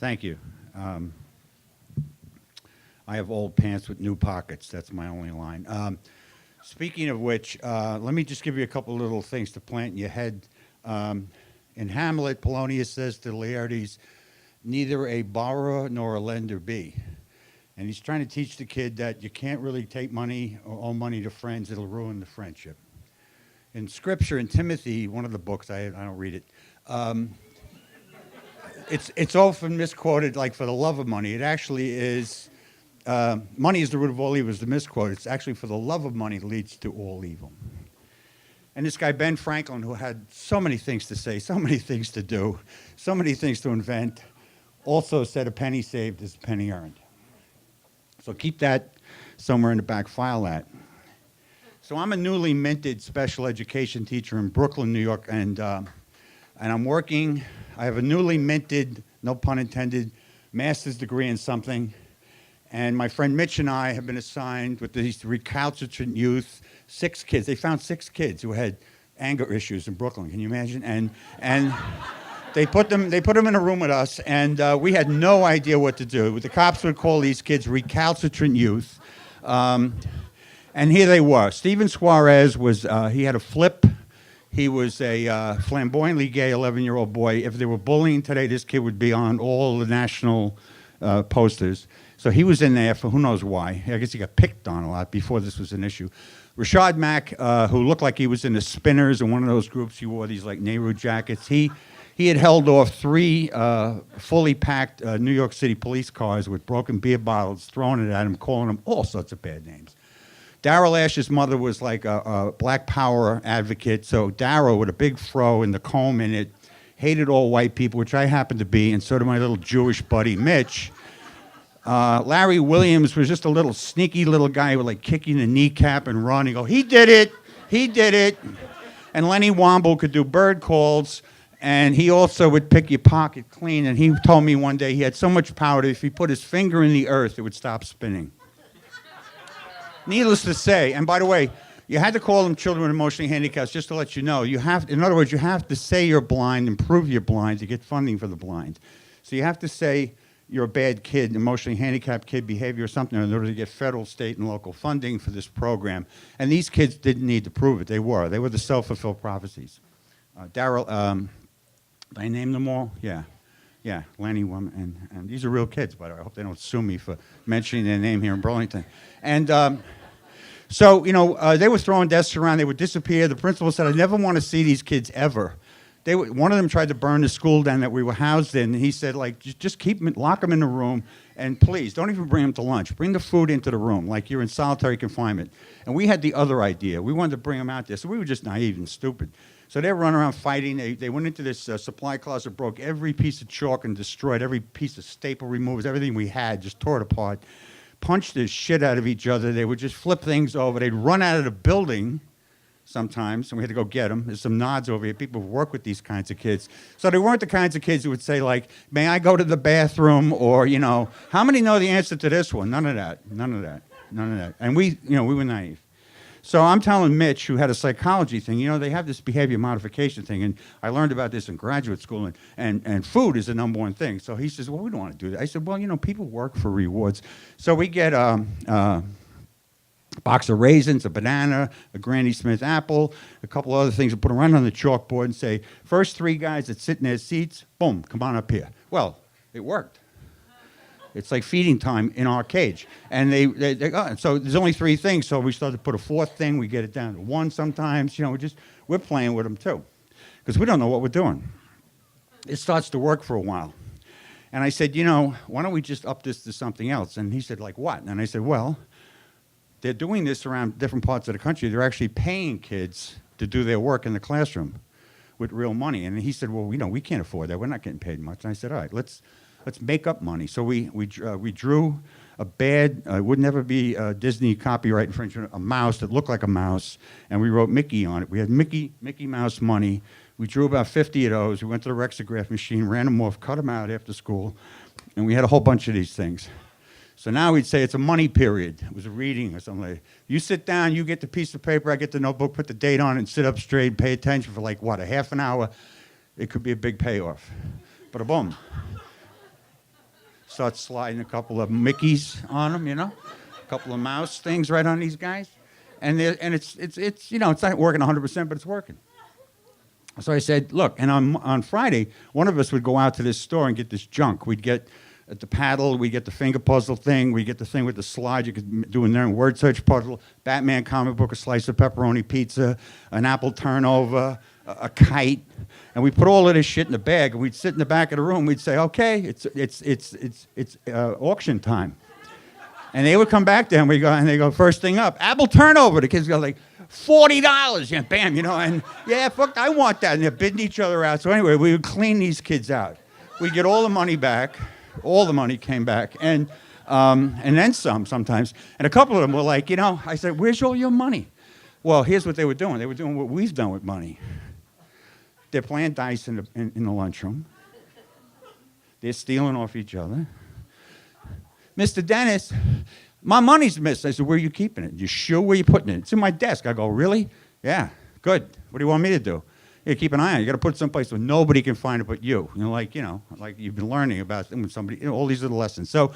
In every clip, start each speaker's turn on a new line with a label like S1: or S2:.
S1: Thank you. I have old pants with new pockets. That's my only line. Speaking of which, let me just give you a couple little things to plant in your head. In Hamlet, Polonius says to Laertes, neither a borrower nor a lender be. And he's trying to teach the kid that you can't really take money or owe money to friends. It'll ruin the friendship. In Scripture, in Timothy, one of the books, I don't read it, it's often misquoted like for the love of money. It actually is, money is the root of all evil is the misquote. It's actually for the love of money leads to all evil. And this guy, Ben Franklin, who had so many things to say, so many things to do, so many things to invent, also said a penny saved is a penny earned. So keep that somewhere in the back file that. So I'm a newly minted special education teacher in Brooklyn, New York, and I'm working. I have a newly minted, no pun intended, master's degree in something. And my friend Mitch and I have been assigned with these recalcitrant youth, 6 kids. They found 6 kids who had anger issues in Brooklyn. Can you imagine? And they put them in a room with us, and we had no idea what to do. The cops would call these kids recalcitrant youth. And here they were. Steven Suarez was, he had a flip. He was a flamboyantly gay 11-year-old boy. If they were bullying today, this kid would be on all the national posters. So he was in there for who knows why. I guess he got picked on a lot before this was an issue. Rashad Mack, who looked like he was in the Spinners in one of those groups. He wore these like Nehru jackets. He had held off 3 fully packed New York City police cars with broken beer bottles, throwing it at him, calling him all sorts of bad names. Darryl Ash's mother was like a Black Power advocate. So Darryl, with a big fro and the comb in it, hated all white people, which I happen to be, and so did my little Jewish buddy, Mitch. Larry Williams was just a little sneaky little guy who would like kick you in the kneecap and run. He'd go, he did it, he did it. And Lenny Womble could do bird calls, and he also would pick your pocket clean. And he told me one day he had so much power that if he put his finger in the earth, it would stop spinning. Needless to say, and by the way, you had to call them children with emotionally handicapped just to let you know. In other words, you have to say you're blind and prove you're blind to get funding for the blind. So you have to say you're a bad kid, emotionally handicapped kid, behavior or something in order to get federal, state, and local funding for this program. And these kids didn't need to prove it. They were the self-fulfilled prophecies. Darryl, did I name them all? Yeah, Lanny, Woman, and these are real kids, by the way. I hope they don't sue me for mentioning their name here in Burlington. And so, they were throwing desks around. They would disappear. The principal said, I never want to see these kids ever. One of them tried to burn the school down that we were housed in, and he said, like, just lock them in the room, and please, don't even bring them to lunch. Bring the food into the room, like you're in solitary confinement. And we had the other idea. We wanted to bring them out there, so we were just naive and stupid. So they were running around fighting. They went into this supply closet, broke every piece of chalk and destroyed every piece of staple removers, everything we had, just tore it apart, punched the shit out of each other. They would just flip things over. They'd run out of the building sometimes, and we had to go get them. There's some nods over here. People who work with these kinds of kids. So they weren't the kinds of kids who would say, like, may I go to the bathroom? Or, how many know the answer to this one? None of that. And we were naive. So I'm telling Mitch, who had a psychology thing, they have this behavior modification thing, and I learned about this in graduate school, and food is the number one thing. So he says, well, we don't want to do that. I said, well, people work for rewards. So we get a box of raisins, a banana, a Granny Smith apple, a couple other things to put around on the chalkboard and say, first 3 guys that sit in their seats, boom, come on up here. Well, it worked. It's like feeding time in our cage. And so there's only 3 things, so we start to put a 4th thing, we get it down to 1 sometimes, we're playing with them too. Because we don't know what we're doing. It starts to work for a while. And I said, why don't we just up this to something else? And he said, like what? And I said, well, they're doing this around different parts of the country. They're actually paying kids to do their work in the classroom with real money. And he said, well, we can't afford that. We're not getting paid much. And I said, all right, let's make up money. So we drew a bad, it would never be a Disney copyright infringement, a mouse that looked like a mouse, and we wrote Mickey on it. We had Mickey Mouse money We drew about 50 of those. We went to the Rexograph machine, ran them off, cut them out after school, and we had a whole bunch of these things. So now we'd say it's a money period. It was a reading or something like that. You sit down, you get the piece of paper, I get the notebook, put the date on it, and sit up straight, pay attention for like, what, a half an hour? It could be a big payoff. But a boom. Start sliding a couple of Mickeys on them, you know? A couple of mouse things right on these guys. And it's you know, it's not working 100%, but it's working. So I said, look, and on Friday, one of us would go out to this store and get this junk. We'd get at the paddle, we'd get the finger puzzle thing, we'd get the thing with the slide you could do in there, and word search puzzle, Batman comic book, a slice of pepperoni pizza, an apple turnover, a kite. And we put all of this shit in a bag, and we'd sit in the back of the room, we'd say, okay, it's auction time. And they would come back there, and they go, first thing up, apple turnover. The kids go like, $40, and bam, you know, and yeah, fuck, I want that. And they're bidding each other out. So anyway, we would clean these kids out. We'd get all the money back. All the money came back, and then some sometimes. And a couple of them were like, you know, I said, where's all your money? Well, here's what they were doing. They were doing what we've done with money. They're playing dice in the lunchroom. They're stealing off each other. Mr. Dennis, my money's missing. I said, where are you keeping it? You sure where you putting it? It's in my desk. I go, really? Yeah, good. What do you want me to do? Yeah, keep an eye on it. You got to put it someplace where nobody can find it but you. You know, like you've been learning about them with somebody, you know, all these little lessons. So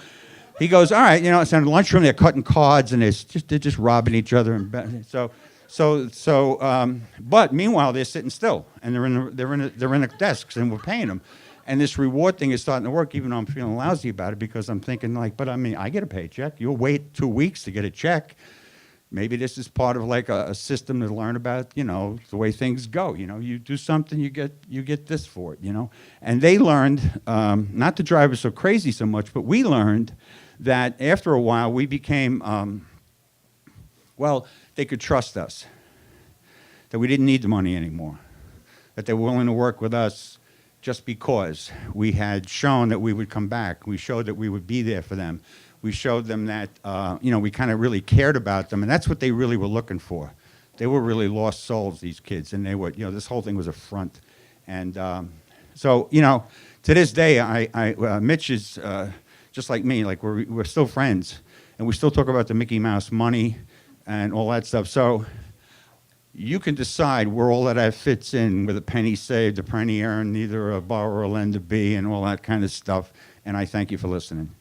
S1: he goes, all right, you know, it's in the lunchroom. They're cutting cards and they're just robbing each other. And but meanwhile they're sitting still and they're in the desks and we're paying them. And this reward thing is starting to work, even though I'm feeling lousy about it because I'm thinking like, but I mean, I get a paycheck. You'll wait 2 weeks to get a check. Maybe this is part of like a system to learn about, you know, the way things go. You know, you do something, you get this for it, you know. And they learned, not to drive us so crazy so much, but we learned that after a while we became, well, they could trust us, that we didn't need the money anymore, that they were willing to work with us just because we had shown that we would come back. We showed that we would be there for them. We showed them that, you know, we kind of really cared about them, and that's what they really were looking for. They were really lost souls, these kids, and they were, you know, this whole thing was a front. And so, you know, to this day, Mitch is just like me, like we're still friends, and we still talk about the Mickey Mouse money and all that stuff. So you can decide where all of that fits in with a penny saved, a penny earned, neither a borrower or lender be, and all that kind of stuff. And I thank you for listening.